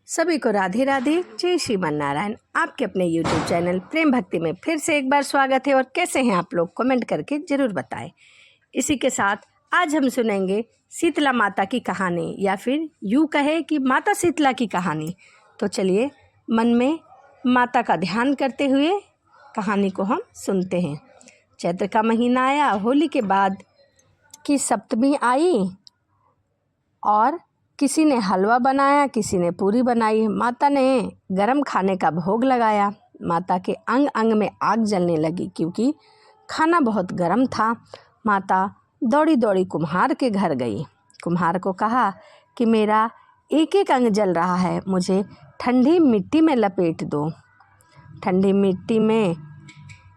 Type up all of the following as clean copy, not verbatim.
सभी को राधे राधे, जय श्रीमान नारायण। आपके अपने YouTube चैनल प्रेम भक्ति में फिर से एक बार स्वागत है। और कैसे हैं आप लोग, कमेंट करके ज़रूर बताएं। इसी के साथ आज हम सुनेंगे शीतला माता की कहानी, या फिर यूँ कहे कि माता शीतला की कहानी। तो चलिए मन में माता का ध्यान करते हुए कहानी को हम सुनते हैं। चैत्र का महीना आया, होली के बाद की सप्तमी आई और किसी ने हलवा बनाया, किसी ने पूरी बनाई। माता ने गरम खाने का भोग लगाया। माता के अंग अंग में आग जलने लगी क्योंकि खाना बहुत गर्म था। माता दौड़ी दौड़ी कुम्हार के घर गई। कुम्हार को कहा कि मेरा एक एक अंग जल रहा है, मुझे ठंडी मिट्टी में लपेट दो। ठंडी मिट्टी में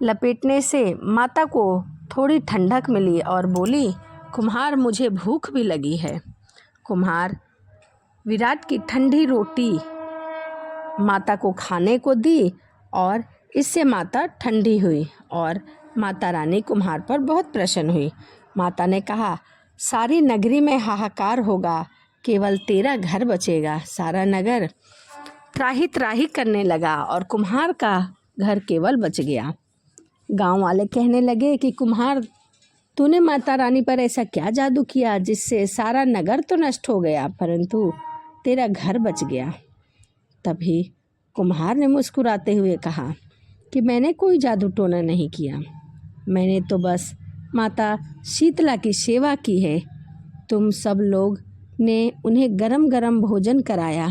लपेटने से माता को थोड़ी ठंडक मिली और बोली, कुम्हार मुझे भूख भी लगी है। कुम्हार विराट की ठंडी रोटी माता को खाने को दी और इससे माता ठंडी हुई और माता रानी कुम्हार पर बहुत प्रसन्न हुई। माता ने कहा, सारी नगरी में हाहाकार होगा, केवल तेरा घर बचेगा। सारा नगर त्राही त्राही करने लगा और कुम्हार का घर केवल बच गया। गांव वाले कहने लगे कि कुम्हार, तूने माता रानी पर ऐसा क्या जादू किया जिससे सारा नगर तो नष्ट हो गया परंतु तेरा घर बच गया। तभी कुम्हार ने मुस्कुराते हुए कहा कि मैंने कोई जादू टोना नहीं किया, मैंने तो बस माता शीतला की सेवा की है। तुम सब लोग ने उन्हें गरम गरम भोजन कराया।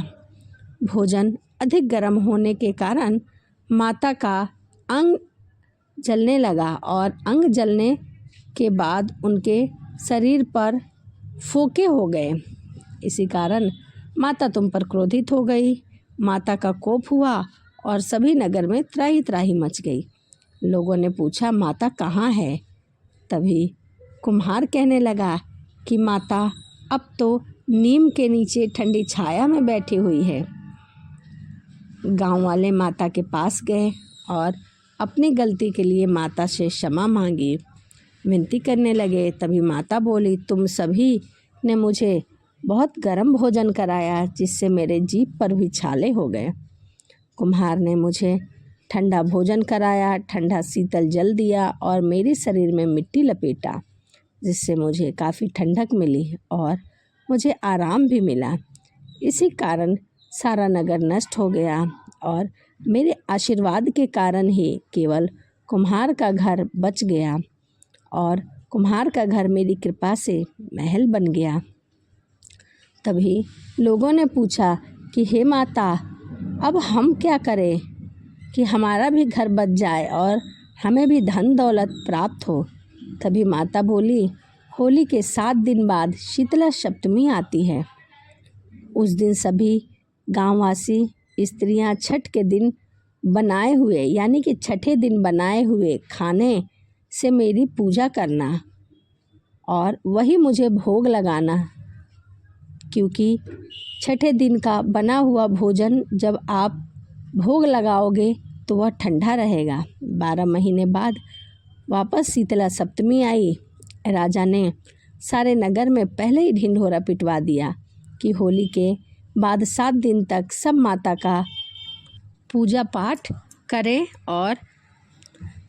भोजन अधिक गरम होने के कारण माता का अंग जलने लगा और अंग जलने के बाद उनके शरीर पर फोके हो गए। इसी कारण माता तुम पर क्रोधित हो गई। माता का कोप हुआ और सभी नगर में त्राही त्राही मच गई। लोगों ने पूछा, माता कहाँ है? तभी कुम्हार कहने लगा कि माता अब तो नीम के नीचे ठंडी छाया में बैठी हुई है। गांव वाले माता के पास गए और अपनी गलती के लिए माता से क्षमा मांगी, विनती करने लगे। तभी माता बोली, तुम सभी ने मुझे बहुत गर्म भोजन कराया जिससे मेरे जीभ पर भी छाले हो गए। कुम्हार ने मुझे ठंडा भोजन कराया, ठंडा शीतल जल दिया और मेरे शरीर में मिट्टी लपेटा जिससे मुझे काफ़ी ठंडक मिली और मुझे आराम भी मिला। इसी कारण सारा नगर नष्ट हो गया और मेरे आशीर्वाद के कारण ही केवल कुम्हार का घर बच गया और कुम्हार का घर मेरी कृपा से महल बन गया। तभी लोगों ने पूछा कि हे माता, अब हम क्या करें कि हमारा भी घर बच जाए और हमें भी धन दौलत प्राप्त हो। तभी माता बोली, होली के 7 दिन बाद शीतला सप्तमी आती है। उस दिन सभी गांववासी स्त्रियां छठ के दिन बनाए हुए, यानी कि छठे दिन बनाए हुए खाने से मेरी पूजा करना और वही मुझे भोग लगाना, क्योंकि छठे दिन का बना हुआ भोजन जब आप भोग लगाओगे तो वह ठंडा रहेगा। 12 महीने बाद वापस शीतला सप्तमी आई। राजा ने सारे नगर में पहले ही ढिंढोरा पिटवा दिया कि होली के बाद 7 दिन तक सब माता का पूजा पाठ करें और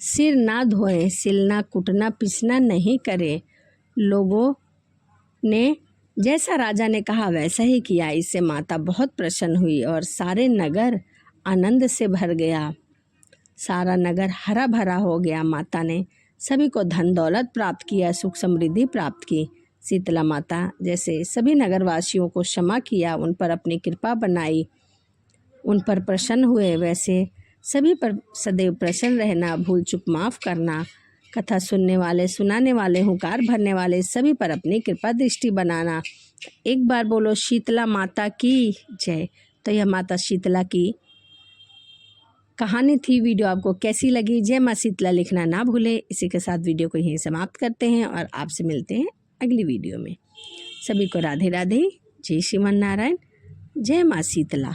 सिर ना धोएं, सिलना कुटना पिसना नहीं करें। लोगों ने जैसा राजा ने कहा वैसा ही किया। इससे माता बहुत प्रसन्न हुई और सारे नगर आनंद से भर गया। सारा नगर हरा भरा हो गया। माता ने सभी को धन दौलत प्राप्त किया, सुख समृद्धि प्राप्त की। शीतला माता जैसे सभी नगरवासियों को क्षमा किया, उन पर अपनी कृपा बनाई, उन पर प्रसन्न हुए, वैसे सभी पर सदैव प्रसन्न रहना, भूल चूक माफ़ करना, कथा सुनने वाले, सुनाने वाले, हुंकार भरने वाले सभी पर अपनी कृपा दृष्टि बनाना। एक बार बोलो शीतला माता की जय। तो यह माता शीतला की कहानी थी। वीडियो आपको कैसी लगी? जय माँ शीतला लिखना ना भूलें। इसी के साथ वीडियो को यहीं समाप्त करते हैं और आपसे मिलते हैं अगली वीडियो में। सभी को राधे राधे, जय श्रीमान नारायण, जय माँ शीतला।